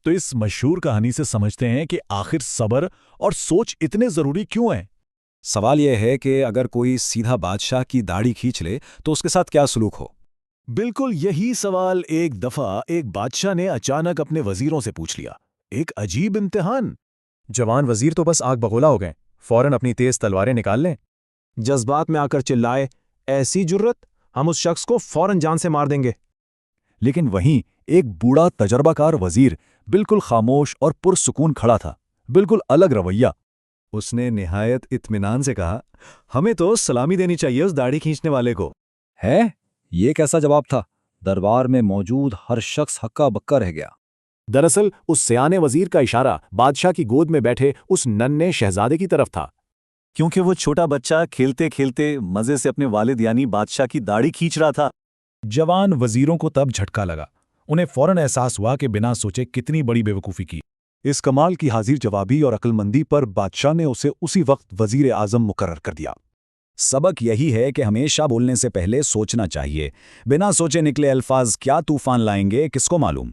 تو اس مشہور کہانی سے سمجھتے ہیں کہ آخر صبر اور سوچ اتنے ضروری کیوں ہیں؟ سوال یہ ہے کہ اگر کوئی سیدھا بادشاہ کی داڑھی کھینچ لے تو اس کے ساتھ کیا سلوک ہو؟ بالکل یہی سوال ایک دفعہ ایک بادشاہ نے اچانک اپنے وزیروں سے پوچھ لیا۔ ایک عجیب امتحان۔ جوان وزیر تو بس آگ بگولا ہو گئے، فوراً اپنی تیز تلواریں نکال لیں۔ جذبات میں آ کر چلائے، ایسی جرت، ہم اس شخص کو فوراً جان سے مار دیں گے۔ لیکن وہیں ایک بوڑھا تجربہ کار وزیر بالکل خاموش اور پرسکون کھڑا تھا، بالکل الگ رویہ۔ اس نے نہایت اطمینان سے کہا، ہمیں تو سلامی دینی چاہیے اس داڑھی کھینچنے والے کو۔ ہے؟ یہ کیسا جواب تھا؟ دربار میں موجود ہر شخص ہکا بکا رہ گیا۔ دراصل اس سیانے وزیر کا اشارہ بادشاہ کی گود میں بیٹھے اس ننھے شہزادے کی طرف تھا، کیونکہ وہ چھوٹا بچہ کھیلتے کھیلتے مزے سے اپنے والد یعنی بادشاہ کی داڑھی کھینچ رہا تھا۔ جوان وزیروں کو تب جھٹکا لگا، انہیں فوراً احساس ہوا کہ بنا سوچے کتنی بڑی بے وقوفی کی۔ اس کمال کی حاضر جوابی اور عقلمندی پر بادشاہ نے اسے اسی وقت وزیر اعظم مقرر کر دیا۔ سبق یہی ہے کہ ہمیشہ بولنے سے پہلے سوچنا چاہیے، بنا سوچے نکلے الفاظ کیا طوفان لائیں گے کس کو معلوم۔